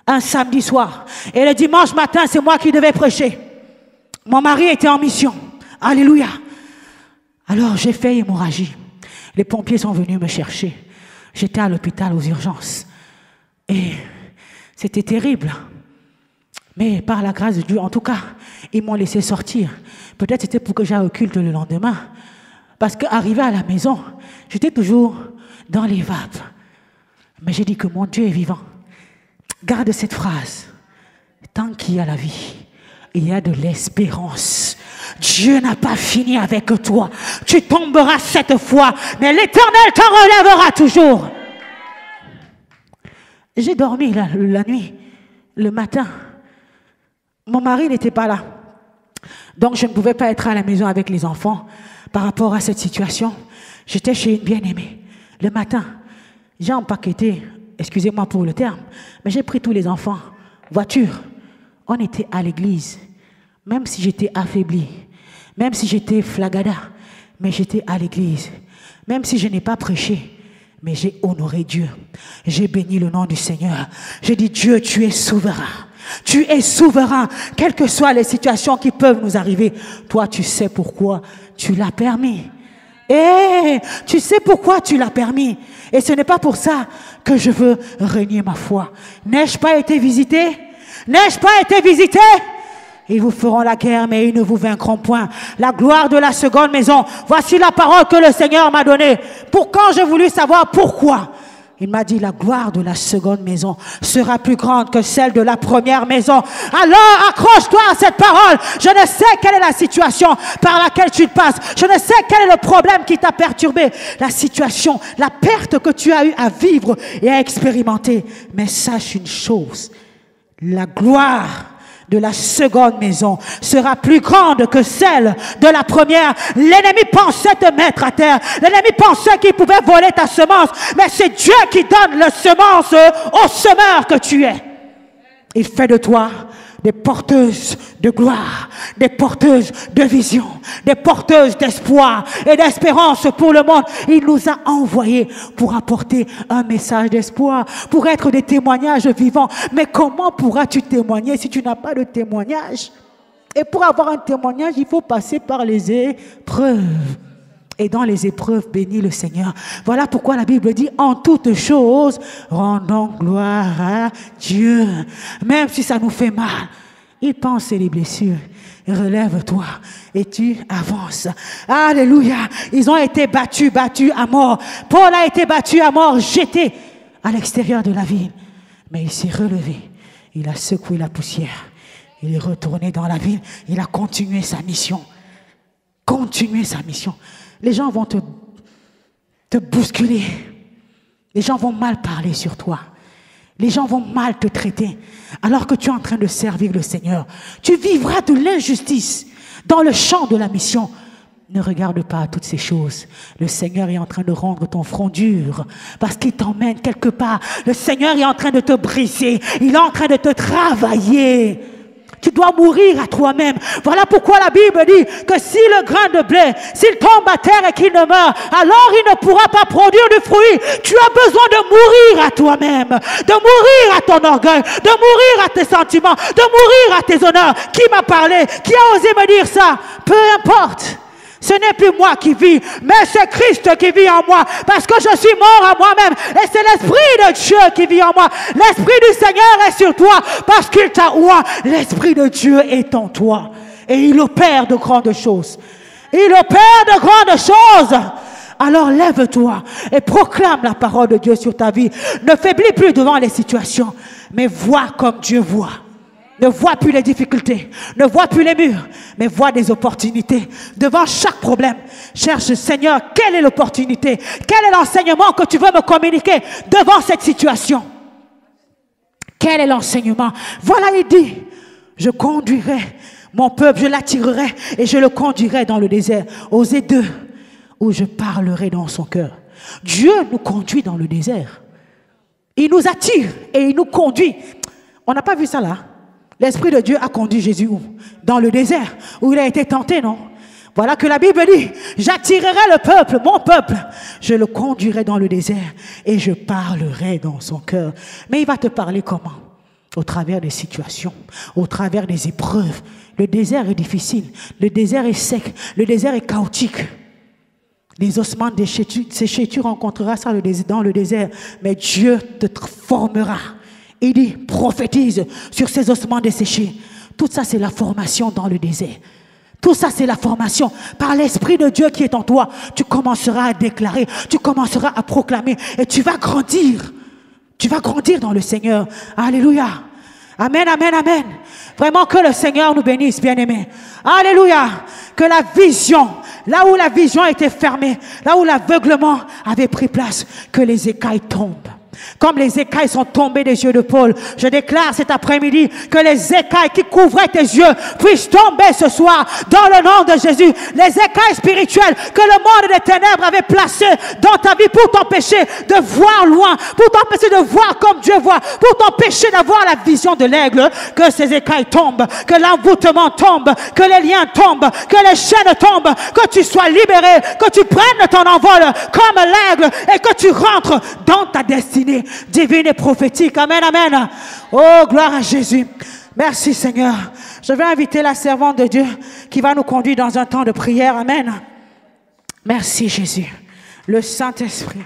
Un samedi soir. Et le dimanche matin, c'est moi qui devais prêcher. Mon mari était en mission. Alléluia. Alors, j'ai fait hémorragie. Les pompiers sont venus me chercher. J'étais à l'hôpital aux urgences. Et c'était terrible. Mais par la grâce de Dieu, en tout cas, ils m'ont laissé sortir. Peut-être c'était pour que j'aille au culte le lendemain. Parce qu'arrivé à la maison, j'étais toujours dans les vapes. Mais j'ai dit que mon Dieu est vivant. Garde cette phrase. Tant qu'il y a la vie, il y a de l'espérance. Dieu n'a pas fini avec toi. Tu tomberas 7 fois, mais l'Éternel t'en relèvera toujours. J'ai dormi la nuit, le matin. Mon mari n'était pas là. Donc, je ne pouvais pas être à la maison avec les enfants par rapport à cette situation. J'étais chez une bien-aimée. Le matin, j'ai empaqueté, excusez-moi pour le terme, mais j'ai pris tous les enfants. Voiture. On était à l'église. Même si j'étais affaiblie, même si j'étais flagada, mais j'étais à l'église. Même si je n'ai pas prêché, mais j'ai honoré Dieu. J'ai béni le nom du Seigneur. J'ai dit, Dieu, tu es souverain. Tu es souverain, quelles que soient les situations qui peuvent nous arriver. Toi, tu sais pourquoi tu l'as permis. Et tu sais pourquoi tu l'as permis. Et ce n'est pas pour ça que je veux renier ma foi. N'ai-je pas été visité? N'ai-je pas été visité? Ils vous feront la guerre, mais ils ne vous vaincront point. La gloire de la seconde maison. Voici la parole que le Seigneur m'a donnée. Pour quand j'ai voulu savoir pourquoi, il m'a dit, la gloire de la seconde maison sera plus grande que celle de la première maison. Alors, accroche-toi à cette parole. Je ne sais quelle est la situation par laquelle tu passes. Je ne sais quel est le problème qui t'a perturbé. La situation, la perte que tu as eu à vivre et à expérimenter. Mais sache une chose, la gloire de la seconde maison sera plus grande que celle de la première. L'ennemi pensait te mettre à terre. L'ennemi pensait qu'il pouvait voler ta semence. Mais c'est Dieu qui donne la semence au semeur que tu es. Il fait de toi des porteuses de gloire, des porteuses de vision, des porteuses d'espoir et d'espérance pour le monde. Il nous a envoyés pour apporter un message d'espoir, pour être des témoignages vivants. Mais comment pourras-tu témoigner si tu n'as pas de témoignage? Et pour avoir un témoignage, il faut passer par les épreuves. Et dans les épreuves, bénis le Seigneur. Voilà pourquoi la Bible dit, en toutes choses, rendons gloire à Dieu. Même si ça nous fait mal, Il pense les blessures. Relève-toi et tu avances. Alléluia. Ils ont été battus à mort. Paul a été battu à mort, jeté à l'extérieur de la ville. Mais il s'est relevé. Il a secoué la poussière. Il est retourné dans la ville. Il a continué sa mission. Continuer sa mission. Les gens vont te bousculer. Les gens vont mal parler sur toi. Les gens vont mal te traiter. Alors que tu es en train de servir le Seigneur. Tu vivras de l'injustice dans le champ de la mission. Ne regarde pas à toutes ces choses. Le Seigneur est en train de rendre ton front dur parce qu'il t'emmène quelque part. Le Seigneur est en train de te briser. Il est en train de te travailler. Tu dois mourir à toi-même. Voilà pourquoi la Bible dit que si le grain de blé, s'il tombe à terre et qu'il ne meurt, alors il ne pourra pas produire du fruit. Tu as besoin de mourir à toi-même, de mourir à ton orgueil, de mourir à tes sentiments, de mourir à tes honneurs. Qui m'a parlé? Qui a osé me dire ça? Peu importe. Ce n'est plus moi qui vis, mais c'est Christ qui vit en moi. Parce que je suis mort à moi-même. Et c'est l'Esprit de Dieu qui vit en moi. L'Esprit du Seigneur est sur toi parce qu'il t'a oint. L'Esprit de Dieu est en toi. Et il opère de grandes choses. Il opère de grandes choses. Alors lève-toi et proclame la parole de Dieu sur ta vie. Ne faiblis plus devant les situations, mais vois comme Dieu voit. Ne vois plus les difficultés, ne vois plus les murs, mais vois des opportunités. Devant chaque problème, cherche, Seigneur, quelle est l'opportunité? Quel est l'enseignement que tu veux me communiquer devant cette situation? Quel est l'enseignement? Voilà, il dit, je conduirai mon peuple, je l'attirerai et je le conduirai dans le désert. Osée 2, où je parlerai dans son cœur. Dieu nous conduit dans le désert. Il nous attire et il nous conduit. On n'a pas vu ça là? L'Esprit de Dieu a conduit Jésus où? Dans le désert, où il a été tenté, non? Voilà que la Bible dit, j'attirerai le peuple, mon peuple, je le conduirai dans le désert et je parlerai dans son cœur. Mais il va te parler comment? Au travers des situations, au travers des épreuves. Le désert est difficile, le désert est sec, le désert est chaotique. Les ossements desséchés, tu rencontreras ça dans le désert, mais Dieu te formera. Il dit, prophétise sur ces ossements desséchés. Tout ça, c'est la formation dans le désert. Tout ça, c'est la formation. Par l'Esprit de Dieu qui est en toi, tu commenceras à déclarer, tu commenceras à proclamer et tu vas grandir. Tu vas grandir dans le Seigneur. Alléluia. Amen, amen, amen. Vraiment que le Seigneur nous bénisse, bien-aimés. Alléluia. Que la vision, là où la vision était fermée, là où l'aveuglement avait pris place, que les écailles tombent. Comme les écailles sont tombées des yeux de Paul, je déclare cet après-midi que les écailles qui couvraient tes yeux puissent tomber ce soir dans le nom de Jésus. Les écailles spirituelles que le monde des ténèbres avait placées dans ta vie pour t'empêcher de voir loin, pour t'empêcher de voir comme Dieu voit, pour t'empêcher d'avoir la vision de l'aigle, que ces écailles tombent, que l'envoûtement tombe, que les liens tombent, que les chaînes tombent, que tu sois libéré, que tu prennes ton envol comme l'aigle et que tu rentres dans ta destinée divine et prophétique. Amen, amen. Oh, gloire à Jésus. Merci Seigneur. Je vais inviter la servante de Dieu qui va nous conduire dans un temps de prière. Amen. Merci Jésus. Le Saint-Esprit.